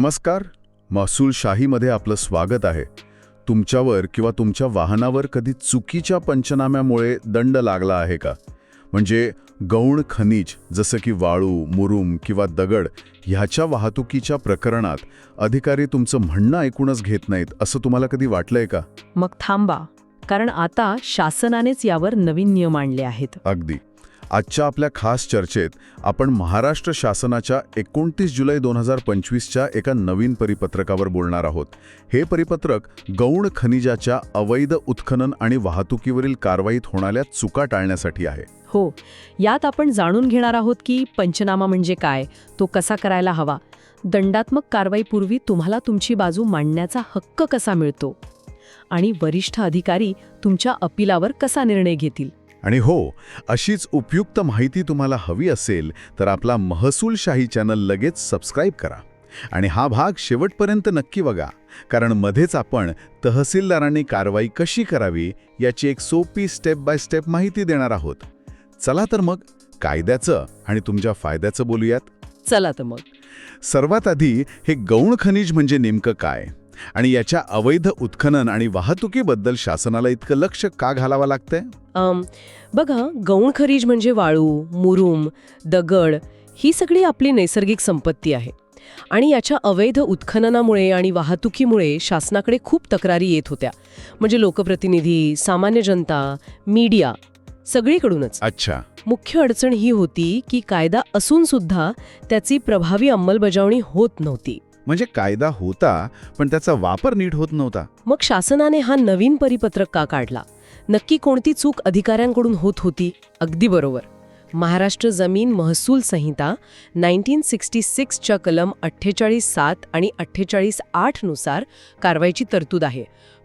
नमस्कार. महसूलशाहीमध्ये आपलं स्वागत आहे. तुमच्यावर किंवा तुमच्या वाहनावर कधी चुकीच्या पंचनाम्यामुळे दंड लागला आहे का? म्हणजे गौण खनिज जसं की वाळू, मुरुम किंवा दगड ह्याच्या वाहतुकीच्या प्रकरणात अधिकारी तुमचं म्हणणं ऐकूनच घेत नाहीत असं तुम्हाला कधी वाटलंय का? मग थांबा, कारण आता शासनानेच यावर नवीन नियम आणले आहेत. अगदी. आजच्या आपल्या खास चर्चेत आपण महाराष्ट्र शासनाच्या 29 जुलै 2025च्या एका नवीन परिपत्रकावर बोलणार आहोत. हे परिपत्रक गौण खनिजाच्या अवैध उत्खनन आणि वाहतुकीवरील कारवाईत होणाऱ्या चुका टाळण्यासाठी आहे. हो, यात आपण जाणून घेणार आहोत की पंचनामा म्हणजे काय, तो कसा करायला हवा, दंडात्मक कारवाईपूर्वी तुम्हाला तुमची बाजू मांडण्याचा हक्क कसा मिळतो आणि वरिष्ठ अधिकारी तुमच्या अपिलावर कसा निर्णय घेतील. आणि हो, अशीच उपयुक्त माहिती तुम्हाला हवी असेल तर आपला महसूलशाही चॅनल लगेच सबस्क्राईब करा आणि हा भाग शेवटपर्यंत नक्की बघा, कारण मध्येच आपण तहसीलदारांनी कारवाई कशी करावी याची एक सोपी स्टेप बाय स्टेप माहिती देणार आहोत. चला तर मग कायद्याचं आणि तुमच्या फायद्याचं बोलूयात. चला तर मग सर्वात आधी हे गौण खनिज म्हणजे नेमकं काय आणि याच्या अवैध उत्खनन आणि वाहतुकीबद्दल शासनाला इतकं लक्ष का घालावं लागतंय? बघा, गौण खनिज म्हणजे वाळू, मुरुम, दगड ही सगळी आपली नैसर्गिक संपत्ती आहे आणि याच्या अवैध उत्खननामुळे आणि वाहतुकीमुळे शासनाकडे खूप तक्रारी येत होत्या. म्हणजे लोकप्रतिनिधी, सामान्य जनता, मीडिया सगळीकडूनच. अच्छा. मुख्य अडचण ही होती की कायदा असून सुद्धा त्याची प्रभावी अंमलबजावणी होत नव्हती. म्हणजे कायदा होता पण त्याचा वापर नीट होत नव्हता. मग शासनाने हा नवीन परिपत्रक का काढला? नक्की कोणती चूक अधिकाऱ्यांकडून होत होती? अगदी बरोबर, महाराष्ट्र जमीन महसूल संहिता 1966च्या कलम 48(7) आणि 48(8) नुसार कारवाईची तरतूद आहे.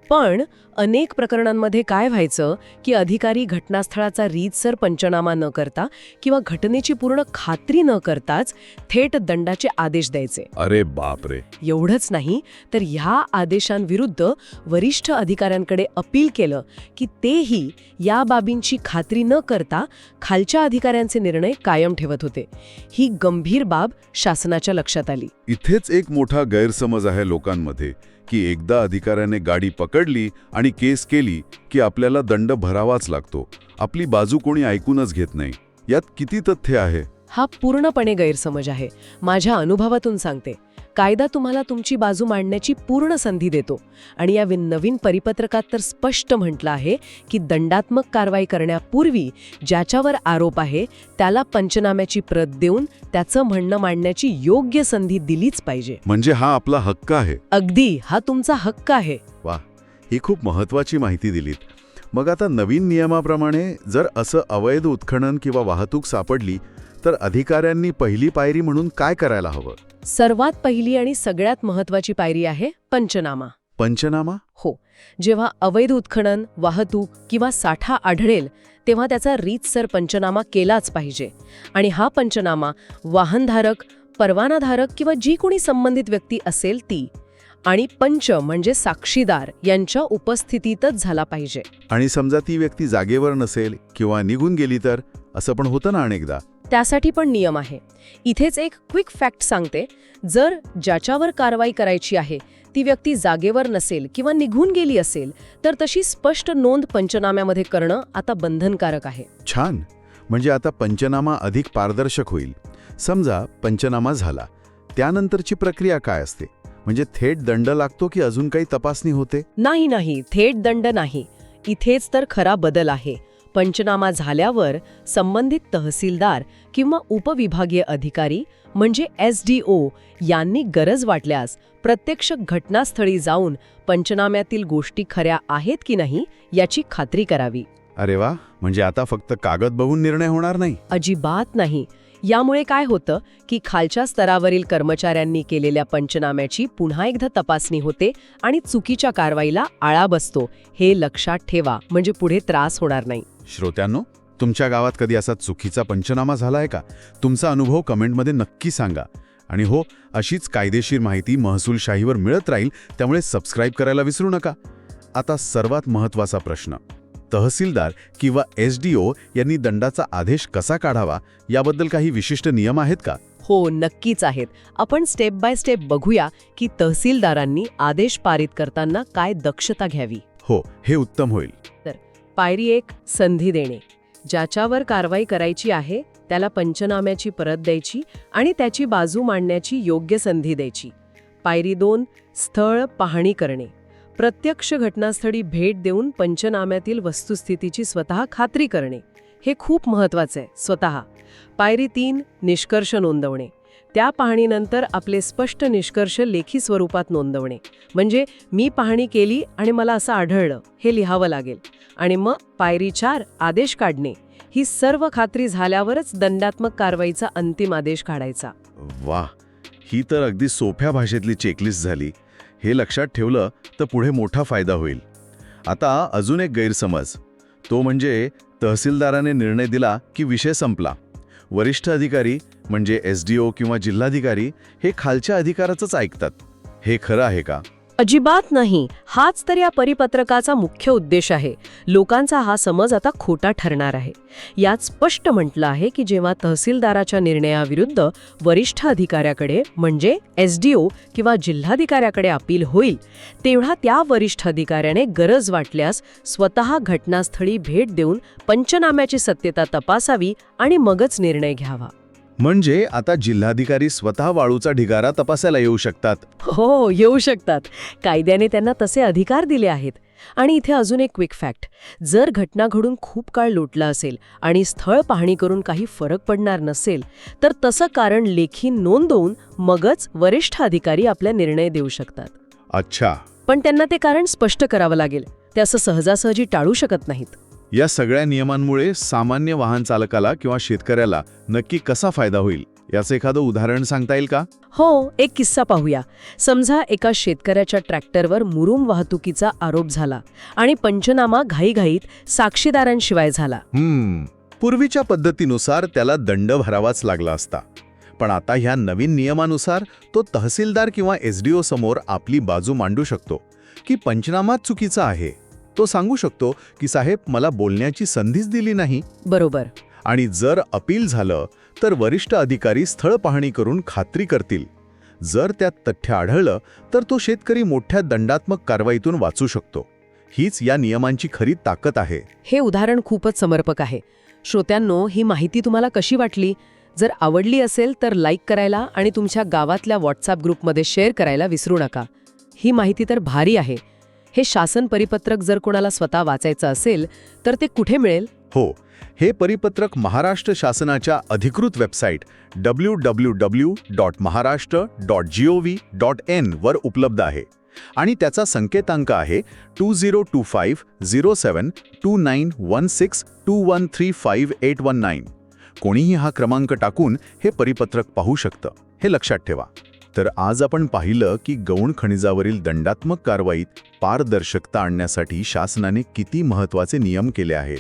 पण अनेक प्रकरणांमध्ये काय व्हायचं की अधिकारी घटनास्थळाचा रीतसर पंचनामा न करता किंवा घटनेची पूर्ण खात्री न करताच थेट दंडाचे आदेश द्यायचे. अरे बापरे. एवढंच नाही तर ह्या आदेशांविरुद्ध वरिष्ठ अधिकाऱ्यांकडे अपील केलं की तेही या बाबींची खात्री न करता खालच्या अधिकाऱ्यांचे निर्णय कायम ठेवत होते. ही गंभीर बाब शासनाच्या लक्षात आली. इथेच एक मोठा गैरसमज आहे लोकांमध्ये की एकदा अधिकाऱ्याने गाडी पकडली आणि केस केली की आपल्याला दंड भरावाच लागतो, आपली बाजू कोणी ऐकूनच घेत नाही. यात किती तथ्य आहे? हा पूर्णपणे गैरसमज आहे. माझ्या अनुभवातून सांगते, कायदा तुम्हाला तुमची बाजू मांडण्याची पूर्ण संधी देतो आणि या नवीन परिपत्रकात तर स्पष्ट म्हटलं आहे की दंडात्मक कारवाई करण्यापूर्वी ज्याच्यावर आरोप आहे त्याला पंचनाम्याची प्रत देऊन त्याचं म्हणणं मांडण्याची योग्य संधी दिलीच पाहिजे. म्हणजे हा आपला हक्क आहे. अगदी, हा तुमचा हक्क आहे. वा, ही खूप महत्वाची माहिती दिलीत. मग आता नवीन नियमाप्रमाणे जर असं अवैध उत्खनन किंवा वाहतूक सापडली तर अधिकाऱ्यांनी पहिली पायरी म्हणून काय करायला हवं? सर्वात पहिली आणि सगळ्यात महत्वाची पायरी आहे पंचनामा. पंचनामा? हो, जेव्हा अवैध उत्खनन, वाहतूक किंवा साठा आढळेल तेव्हा त्याचा रीतसर पंचनामा केलाच पाहिजे. आणि हा पंचनामा वाहनधारक, परवानाधारक किंवा जी कोणी संबंधित व्यक्ती असेल ती आणि पंच म्हणजे साक्षीदार यांच्या उपस्थितीतच झाला पाहिजे. आणि समजा ती व्यक्ती जागेवर नसेल किंवा निघून गेली तर? असं पण होतं ना अनेकदा. त्यासाठी पण नियम आहे. इथेच एक क्विक फॅक्ट सांगते, जर ज्याच्यावर कारवाई करायची आहे ती व्यक्ती जागेवर नसेल किंवा निघून गेली असेल तर तशी स्पष्ट नोंद पंचनाम्यामध्ये करणं आता बंधनकारक आहे. छान. म्हणजे आता पंचनामा अधिक पारदर्शक होईल. समजा पंचनामा झाला, त्यानंतरची प्रक्रिया काय असते? म्हणजे थेट दंड लागतो की अजून काही तपासणी होते? नाही, थेट दंड नाही. इथेच तर खरा बदल आहे. पंचनामा झाल्यावर संबंधित तहसीलदार किंवा उपविभागीय अधिकारी म्हणजे SDO यांनी गरज वाटल्यास प्रत्यक्ष घटनास्थळी जाऊन पंचनाम्यातील गोष्टी खऱ्या आहेत की नाही याची खात्री करावी. अरे वा, म्हणजे आता फक्त कागद बघून निर्णय होणार नाही? अजिबात नाही. यामुळे काय होतं की खालच्या स्तरावरील कर्मचाऱ्यांनी केलेल्या पंचनाम्याची पुन्हा एकदा तपासणी होते आणि चुकीच्या कारवाईला आळा बसतो. हे लक्षात ठेवा, म्हणजे पुढे त्रास होणार नाही. श्रोत्यांनो, तुमच्या गावात कधी असा चुकीचा पंचनामा झालाय का? तुमचा अनुभव कमेंटमध्ये नक्की सांगा. आणि हो, अशीच कायदेशीर माहिती महसूलशाहीवर मिळत राहील, त्यामुळे सबस्क्राईब करायला विसरू नका. आता सर्वात महत्त्वाचा प्रश्न, तहसीलदार किंवा SDO यांनी दंडाचा आदेश कसा काढावा याबद्दल काही विशिष्ट नियम आहेत का? हो, नक्कीच आहेत. आपण स्टेप बाय स्टेप बघूया की तहसीलदारांनी आदेश पारित करताना काय दक्षता घ्यावी. हो, हे उत्तम होईल. पायरी 1, संधी देणे. ज्याच्यावर कारवाई करायची आहे त्याला पंचनाम्याची परत द्यायची आणि त्याची बाजू मांडण्याची योग्य संधी द्यायची. पायरी 2, स्थळ पाहणी करणे. प्रत्यक्ष घटनास्थळी भेट देऊन पंचनाम्यातील वस्तुस्थितीची स्वतः खात्री करणे. हे खूप महत्त्वाचं आहे, स्वतः. पायरी 3, निष्कर्ष नोंदवणे. त्या पाहणीनंतर आपले स्पष्ट निष्कर्ष लेखी स्वरूपात नोंदवणे. म्हणजे मी पाहणी केली आणि मला असं आढळलं, हे लिहावं लागेल. आणि मग पायरी 4, आदेश काढणे. ही सर्व खात्री झाल्यावरच दंडात्मक कारवाईचा अंतिम आदेश काढायचा. वाह, ही तर अगदी सोप्या भाषेतली चेकलिस्ट झाली. हे लक्षात ठेवलं तर पुढे मोठा फायदा होईल. आता अजून एक गैरसमज, तो म्हणजे तहसीलदाराने निर्णय दिला की विषय संपला. वरिष्ठ अधिकारी म्हणजे SDO किंवा जिल्हाधिकारी हे खालच्या अधिकाराचंच ऐकतात. हे खरं आहे का? अजिबात नाही. हाच तर या परिपत्रकाचा मुख्य उद्देश आहे. लोकांचा हा समज आता खोटा ठरणार आहे. यात स्पष्ट म्हटलं आहे की जेव्हा तहसीलदाराच्या निर्णयाविरुद्ध वरिष्ठ अधिकाऱ्याकडे म्हणजे SDO किंवा जिल्हाधिकाऱ्याकडे अपील होईल, तेव्हा त्या वरिष्ठ अधिकाऱ्याने गरज वाटल्यास स्वतः घटनास्थळी भेट देऊन पंचनाम्याची सत्यता तपासावी आणि मगच निर्णय घ्यावा. म्हणजे आता जिल्हाधिकारी स्वतः वाळूचा ढिगारा तपासायला येऊ शकतात. हो, येऊ शकतात. कायद्याने त्यांना तसे अधिकार दिले आहेत. आणि इथे अजून एक क्विक फॅक्ट. जर घटना घडून खूप काळ लोटला असेल आणि स्थळ पाहणी करून काही फरक पडणार नसेल, तर तसं कारण लेखी नोंदवून मगच वरिष्ठ अधिकारी आपला निर्णय देऊ शकतात. अच्छा. पण त्यांना ते कारण स्पष्ट करावं लागेल. ते असं सहजासहजी टाळू शकत नाहीत. या सगळ्या नियमांमुळे सामान्य वाहन चालकाला किंवा शेतकऱ्याला नक्की कसा फायदा होईल, याचं एखादं उदाहरण सांगता येईल का? हो, एक किस्सा पाहूया. समजा एका शेतकऱ्याच्या ट्रॅक्टरवर मुरुम वाहतुकीचा आरोप झाला आणि पंचनामा घाईघाईत साक्षीदारांशिवाय झाला. पूर्वीच्या पद्धतीनुसार त्याला दंड भरावाच लागला असता. पण आता ह्या नवीन नियमानुसार तो तहसीलदार किंवा SDO समोर आपली बाजू मांडू शकतो की पंचनामाच चुकीचा आहे. तो सांगू शकतो की साहेब, मला बोलण्याची संधीच दिली नाही. बरोबर. आणि जर अपील झालं तर वरिष्ठ अधिकारी स्थळ पाहणी करून खात्री करतील. जर त्यात तथ्य आढळलं तर तो शेतकरी मोठ्या दंडात्मक कारवाईतून वाचू शकतो. हीच या नियमांची खरी ताकद आहे. हे उदाहरण खूपच समर्पक आहे. श्रोत्यांनो, ही माहिती तुम्हाला कशी वाटली? जर आवडली असेल तर लाईक करायला आणि तुमच्या गावातल्या व्हॉट्सअप ग्रुपमध्ये शेअर करायला विसरू नका. ही माहिती तर भारी आहे. हे शासन परिपत्रक जर कोणाला स्वतः वाचायचं असेल तर ते कुठे मिळेल? हो, हे परिपत्रक महाराष्ट्र शासनाच्या अधिकृत वेबसाईट www.maharashtra.gov.in वर उपलब्ध आहे आणि त्याचा संकेतांक आहे 202507291621358819. कोणीही हा क्रमांक टाकून हे परिपत्रक पाहू शकतं. हे लक्षात ठेवा. तर आज आपण पाहिलं की गौण खनिजावरील दंडात्मक कारवाईत पारदर्शकता आणण्यासाठी शासनाने किती महत्त्वाचे नियम केले आहेत.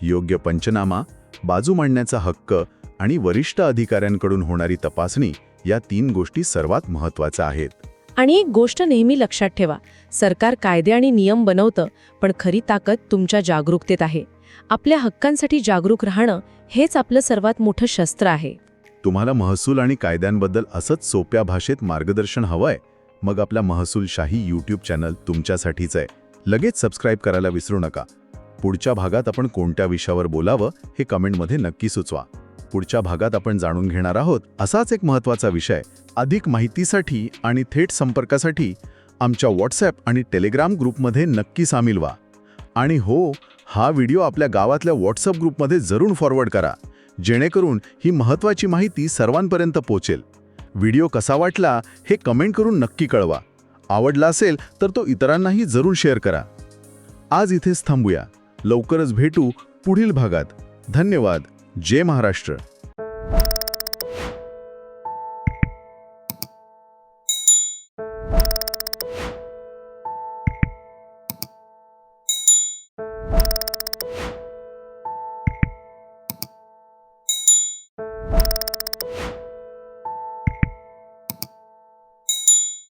योग्य पंचनामा, बाजू मांडण्याचा हक्क आणि वरिष्ठ अधिकाऱ्यांकडून होणारी तपासणी या 3 गोष्टी सर्वात महत्त्वाच्या आहेत. आणि एक गोष्ट नेहमी लक्षात ठेवा, सरकार कायदे आणि नियम बनवतं, पण खरी ताकद तुमच्या जागरूकतेत आहे. आपल्या हक्कांसाठी जागरूक राहणं हेच आपलं सर्वात मोठं शस्त्र आहे. तुम्हाला महसूल आणि कायद्यांबद्दल असंच सोप्या भाषेत मार्गदर्शन हवंय? मग आपला महसूलशाही YouTube चॅनल तुमच्यासाठीच आहे. लगेच सबस्क्राईब करायला विसरू नका. पुढच्या भागात आपण कोणत्या विषयावर बोलावं हे कमेंटमध्ये नक्की सुचवा. पुढच्या भागात आपण जाणून घेणार आहोत असाच एक महत्त्वाचा विषय. अधिक माहितीसाठी आणि थेट संपर्कासाठी आमच्या WhatsApp आणि Telegram ग्रुपमध्ये नक्की सामील व्हा. आणि हो, हा व्हिडिओ आपल्या गावातल्या WhatsApp ग्रुपमध्ये जरूर फॉरवर्ड करा, जेणेकरून ही महत्त्वाची माहिती सर्वांपर्यंत पोहोचेल. व्हिडिओ कसा वाटला हे कमेंट करून नक्की कळवा. आवडला असेल तर तो इतरांनाही जरूर शेअर करा. आज इथेच थांबूया. लवकरच भेटू पुढील भागात. धन्यवाद. जय महाराष्ट्र.